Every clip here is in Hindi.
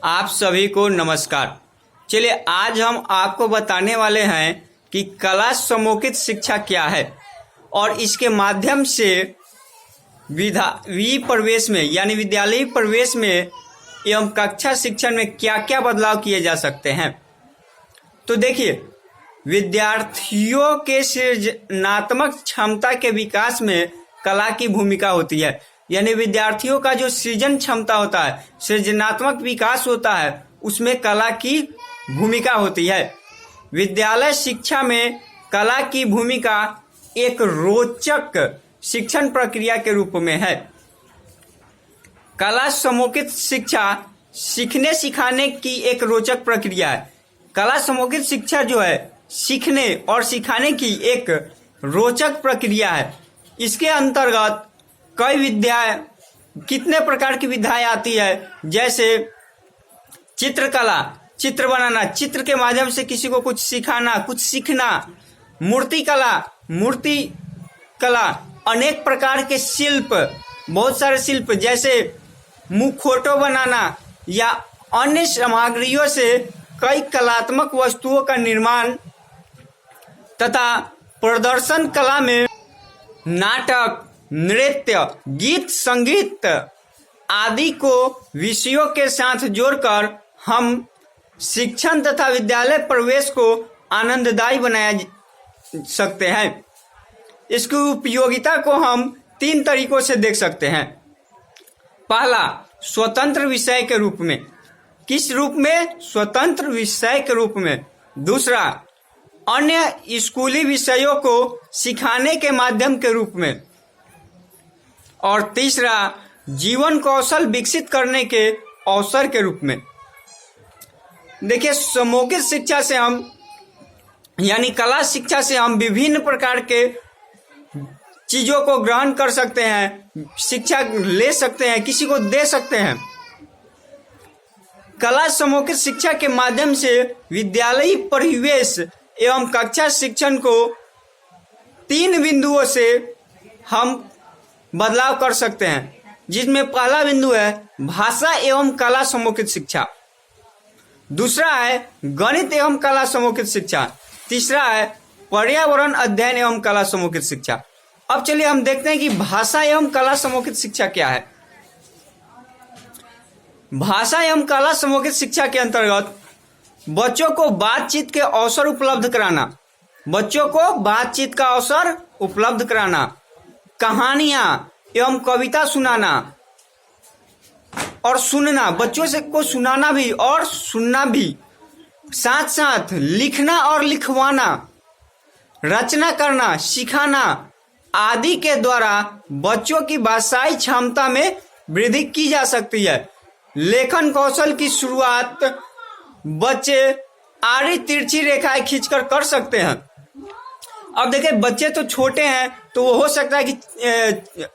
आप सभी को नमस्कार। चलिए आज हम आपको बताने वाले हैं कि कला समोचित शिक्षा क्या है और इसके माध्यम से प्रवेश में यानी विद्यालयी प्रवेश में एवं कक्षा शिक्षण में क्या क्या बदलाव किए जा सकते हैं। तो देखिए, विद्यार्थियों के सृजनात्मक क्षमता के विकास में कला की भूमिका होती है। यानी विद्यार्थियों का जो सृजन क्षमता होता है, सृजनात्मक विकास होता है, उसमें कला की भूमिका होती है। विद्यालय शिक्षा में कला की भूमिका एक रोचक शिक्षण प्रक्रिया के रूप में है। कला समोचित शिक्षा सीखने सिखाने की एक रोचक प्रक्रिया है। कला समोचित शिक्षा जो है सीखने और सिखाने की एक रोचक प्रक्रिया है। इसके अंतर्गत कई विद्याएं, कितने प्रकार की विधाएं आती है, जैसे चित्रकला, चित्र बनाना, चित्र के माध्यम से किसी को कुछ सिखाना, कुछ सीखना। मूर्ति कला, अनेक प्रकार के शिल्प, बहुत सारे शिल्प जैसे मुखौटों बनाना या अन्य सामग्रियों से कई कलात्मक वस्तुओं का निर्माण तथा प्रदर्शन कला में नाटक, नृत्य, गीत, संगीत आदि को विषयों के साथ जोड़कर हम शिक्षण तथा विद्यालय प्रवेश को आनंददायी बनाया सकते हैं। इसकी उपयोगिता को हम 3 तरीकों से देख सकते हैं। पहला, स्वतंत्र विषय के रूप में। किस रूप में? स्वतंत्र विषय के रूप में। दूसरा, अन्य स्कूली विषयों को सिखाने के माध्यम के रूप में। और तीसरा, जीवन कौशल विकसित करने के अवसर के रूप में। देखिए, समोचित शिक्षा से हम यानी कला शिक्षा से हम विभिन्न प्रकार के चीजों को ग्रहण कर सकते हैं, शिक्षा ले सकते हैं, किसी को दे सकते हैं। कला समोचित शिक्षा के माध्यम से विद्यालयी परिवेश एवं कक्षा शिक्षण को 3 बिंदुओं से हम बदलाव कर सकते हैं, जिसमें पहला बिंदु है भाषा एवं कला समोचित शिक्षा, दूसरा है गणित एवं कला समोचित शिक्षा, तीसरा है पर्यावरण अध्ययन एवं कला समोचित शिक्षा। अब चलिए हम देखते हैं कि भाषा एवं कला समोचित शिक्षा क्या है। भाषा एवं कला समोचित शिक्षा के अंतर्गत बच्चों को बातचीत के अवसर उपलब्ध कराना, बच्चों को बातचीत का अवसर उपलब्ध कराना, कहानियां एवं कविता सुनाना और सुनना, बच्चों से को सुनाना भी और सुनना भी, साथ साथ लिखना और लिखवाना, रचना करना, सिखाना आदि के द्वारा बच्चों की भाषाई क्षमता में वृद्धि की जा सकती है। लेखन कौशल की शुरुआत बच्चे आड़ी तिरछी रेखाएं खींचकर कर सकते हैं। अब देखिए, बच्चे तो छोटे हैं तो वो हो सकता है कि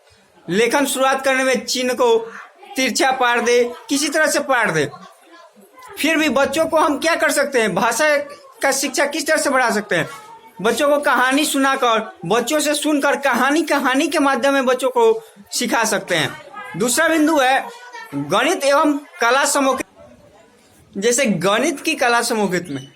लेखन शुरुआत करने में चिन्ह को तिरछा पाड़ दे, किसी तरह से पाड़ दे। फिर भी बच्चों को हम क्या कर सकते हैं, भाषा का शिक्षा किस तरह से बढ़ा सकते हैं? बच्चों को कहानी सुनाकर, बच्चों से सुनकर कहानी के माध्यम में बच्चों को सिखा सकते हैं। दूसरा बिंदु है गणित एवं कला समोचित। जैसे गणित की कला समोचित में,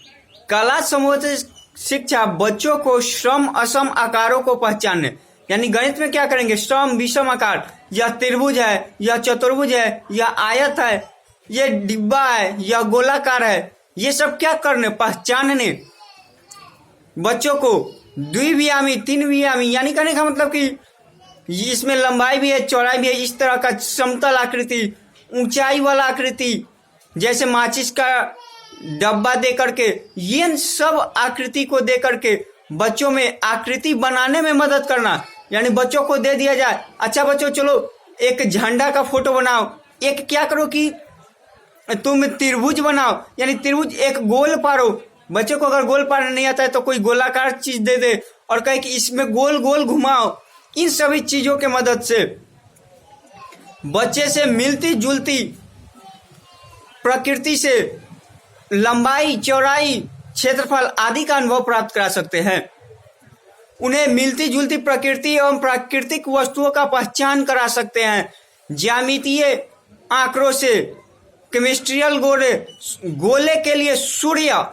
कला समोचित शिक्षा बच्चों को सम असम आकारों को पहचानने, यानी गणित में क्या करेंगे, सम विषम आकार, यह त्रिभुज है, यह चतुर्भुज है, यह आयत है, यह डिब्बा है, यह गोलाकार है, ये सब क्या करने, पहचानने। बच्चों को द्विवियामी, 3 वियामी, यानी कहने का मतलब कि इसमें लंबाई भी है, चौड़ाई भी है, इस तरह का समतल आकृति, ऊंचाई वाला आकृति, जैसे माचिस का डब्बा दे करके, ये सब आकृति को दे करके बच्चों में आकृति बनाने में मदद करना। यानी बच्चों को दे दिया जाए, अच्छा बच्चों चलो एक झंडा का फोटो बनाओ, एक क्या करो कि तुम त्रिभुज बनाओ, यानी त्रिभुज एक गोल पारो। बच्चों को अगर गोल पारना नहीं आता है तो कोई गोलाकार चीज दे दे और कहे कि इसमें गोल गोल घुमाओ। इन सभी चीजों के मदद से बच्चे से मिलती जुलती प्रकृति से लंबाई, चौड़ाई, क्षेत्रफल आदि का अनुभव प्राप्त करा सकते हैं। उन्हें मिलती जुलती प्रकृति एवं प्राकृतिक वस्तुओं का पहचान करा सकते हैं। ज्यामितीय आंकड़ों से केमिस्ट्रियल गोले, गोले के लिए सूर्य,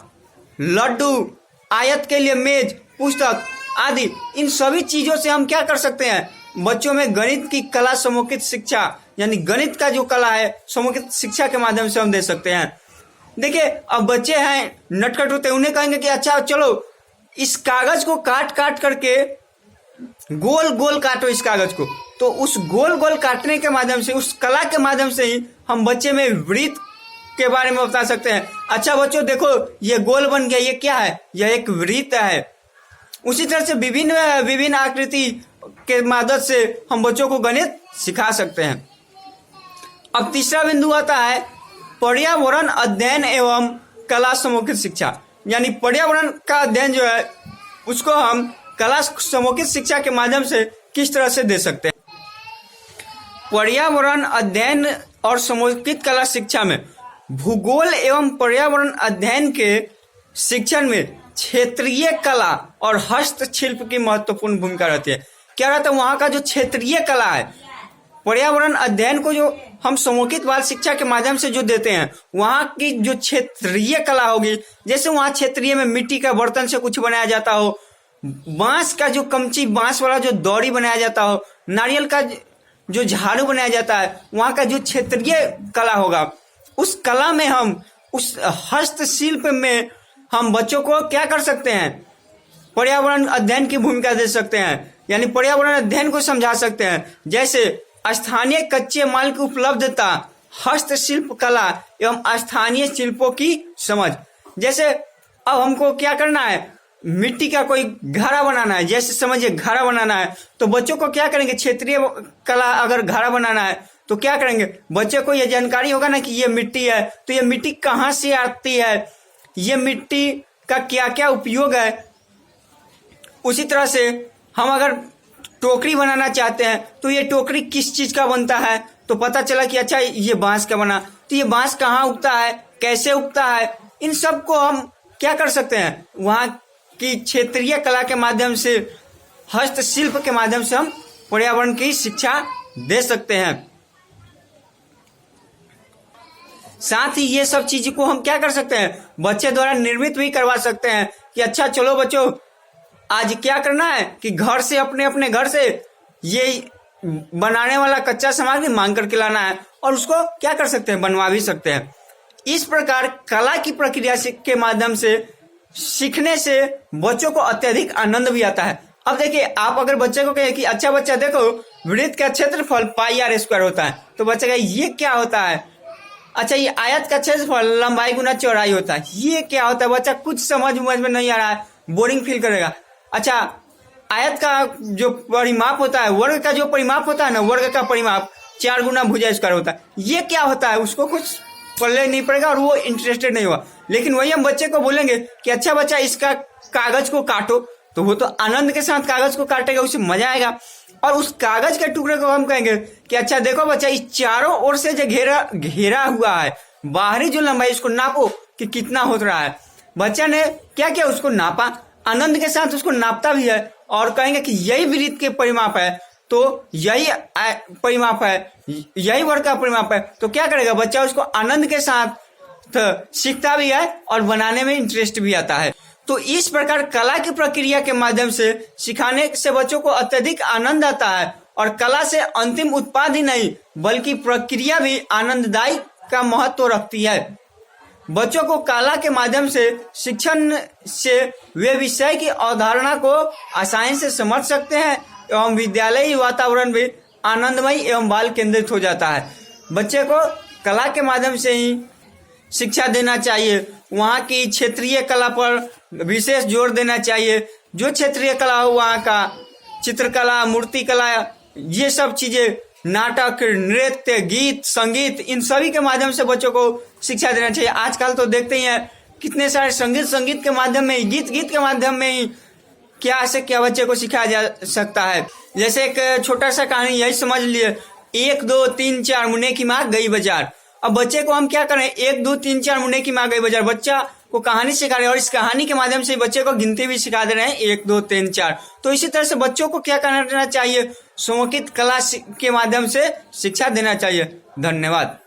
लड्डू, आयत के लिए मेज, पुस्तक आदि, इन सभी चीजों से हम क्या कर सकते हैं, बच्चों में गणित की कला समूहित शिक्षा यानी गणित का जो कला है समूहित शिक्षा के माध्यम से हम दे सकते हैं। देखिए अब बच्चे हैं नटखट होते हैं, उन्हें कहेंगे कि अच्छा चलो इस कागज को काट काट करके गोल गोल काटो इस कागज को, तो उस गोल गोल काटने के माध्यम से, उस कला के माध्यम से ही हम बच्चे में वृत्त के बारे में बता सकते हैं। अच्छा बच्चों देखो ये गोल बन गया, ये क्या है, यह एक वृत्त है। उसी तरह से विभिन्न आकृति के मदद से हम बच्चों को गणित सिखा सकते हैं। अब तीसरा बिंदु आता है पर्यावरण अध्ययन एवं कला समूहित शिक्षा, यानी पर्यावरण का अध्ययन जो है उसको हम कला समूहित शिक्षा के माध्यम से किस तरह से दे सकते हैं। पर्यावरण अध्ययन और समूहित कला शिक्षा में भूगोल एवं पर्यावरण अध्ययन के शिक्षण में क्षेत्रीय कला और हस्तशिल्प की महत्वपूर्ण भूमिका रहती है। क्या रहता है, वहां का जो क्षेत्रीय कला है, पर्यावरण अध्ययन को जो हम समूहित बाल शिक्षा के माध्यम से जो देते हैं, वहां की जो क्षेत्रीय कला होगी, जैसे वहां क्षेत्रीय में मिट्टी का बर्तन से कुछ बनाया जाता हो, बांस का जो कमची, बांस वाला जो दौरी बनाया जाता हो, नारियल का जो झाड़ू बनाया जाता है, वहां का जो क्षेत्रीय कला होगा, उस कला में हम, उस हस्तशिल्प में हम बच्चों को क्या कर सकते हैं, पर्यावरण अध्ययन की भूमिका दे सकते हैं, यानी पर्यावरण अध्ययन को समझा सकते हैं। जैसे स्थानीय कच्चे माल की उपलब्धता, हस्तशिल्प कला एवं स्थानीय शिल्पों की समझ। जैसे अब हमको क्या करना है, मिट्टी का कोई घड़ा बनाना है, जैसे समझिए घड़ा बनाना है, तो बच्चों को क्या करेंगे, क्षेत्रीय कला अगर घड़ा बनाना है तो क्या करेंगे, बच्चे को यह जानकारी होगा ना कि ये मिट्टी है, तो ये मिट्टी कहाँ से आती है, ये मिट्टी का क्या क्या उपयोग है। उसी तरह से हम अगर टोकरी बनाना चाहते हैं तो ये टोकरी किस चीज का बनता है, तो पता चला कि अच्छा ये बांस का बना, तो ये बांस कहाँ उगता है, कैसे उगता है, इन सब को हम क्या कर सकते हैं, वहां की क्षेत्रीय कला के माध्यम से, हस्तशिल्प के माध्यम से हम पर्यावरण की शिक्षा दे सकते हैं। साथ ही ये सब चीज को हम क्या कर सकते हैं, बच्चे द्वारा निर्मित भी करवा सकते हैं कि अच्छा चलो बच्चों आज क्या करना है कि घर से, अपने अपने घर से ये बनाने वाला कच्चा सामग्री मांग करके लाना है, और उसको क्या कर सकते हैं, बनवा भी सकते हैं। इस प्रकार कला की प्रक्रिया के माध्यम से सीखने से बच्चों को अत्यधिक आनंद भी आता है। अब देखिए आप अगर बच्चे को कहें कि अच्छा बच्चा देखो वृत्त का क्षेत्रफल πr² होता है, तो बच्चा कहे ये क्या होता है, अच्छा ये आयत का क्षेत्रफल लंबाई गुना चौड़ाई होता है, ये क्या होता है, बच्चा कुछ समझ में नहीं आ रहा है, बोरिंग फील करेगा। अच्छा आयत का जो परिमाप होता है, वर्ग का जो परिमाप होता है ना, वर्ग का परिमाप 4 गुना भुजा² होता है, ये क्या होता है, उसको कुछ पढ़ने नहीं पड़ेगा और वो इंटरेस्टेड नहीं हुआ। लेकिन वही हम बच्चे को बोलेंगे कि अच्छा बच्चा इसका कागज को काटो, तो वो तो आनंद के साथ कागज को काटेगा, उसे मजा आएगा। और उस कागज के टुकड़े को हम कहेंगे कि अच्छा देखो बच्चा इस चारों ओर से जो घेरा हुआ है, बाहरी जो लंबाई, इसको नापो कि कितना हो रहा है। बच्चा ने क्या किया, उसको नापा, आनंद के साथ उसको नापता भी है, और कहेंगे कि यही वृत्त के परिमाप है, तो यही परिमाप है, यही वर्ग का परिमाप है, तो क्या करेगा बच्चा, उसको आनंद के साथ सीखता भी है और बनाने में इंटरेस्ट भी आता है। तो इस प्रकार कला की प्रक्रिया के माध्यम से सिखाने से बच्चों को अत्यधिक आनंद आता है, और कला से अंतिम उत्पाद ही नहीं बल्कि प्रक्रिया भी आनंददायी का महत्व रखती है। बच्चों को कला के माध्यम से शिक्षण से वे विषय की अवधारणा को आसानी से समझ सकते हैं, एवं विद्यालयी वातावरण भी आनंदमय एवं बाल केंद्रित हो जाता है। बच्चे को कला के माध्यम से ही शिक्षा देना चाहिए, वहाँ की क्षेत्रीय कला पर विशेष जोर देना चाहिए। जो क्षेत्रीय कला हो वहाँ का चित्रकला, मूर्ति कला, ये सब चीजें, नाटक, नृत्य, गीत, संगीत, इन सभी के माध्यम से बच्चों को शिक्षा देना चाहिए। आजकल तो देखते ही हैं कितने सारे संगीत के माध्यम में ही, गीत के माध्यम में ही क्या से क्या बच्चे को सिखाया जा सकता है। जैसे एक छोटा सा कहानी यही समझ लिए, 1 2 3 4 मुन्ने की माँ गई बाजार। अब बच्चे को हम क्या करें, 1 2 3 4 मुन्ने की माँ गई बाजार, बच्चा को कहानी सिखा रहे हैं, और इस कहानी के माध्यम से बच्चे को गिनती भी सिखा दे रहे हैं, 1 2 3 4। तो इसी तरह से बच्चों को क्या करना चाहिए, समूहित कला के माध्यम से शिक्षा देना चाहिए। धन्यवाद।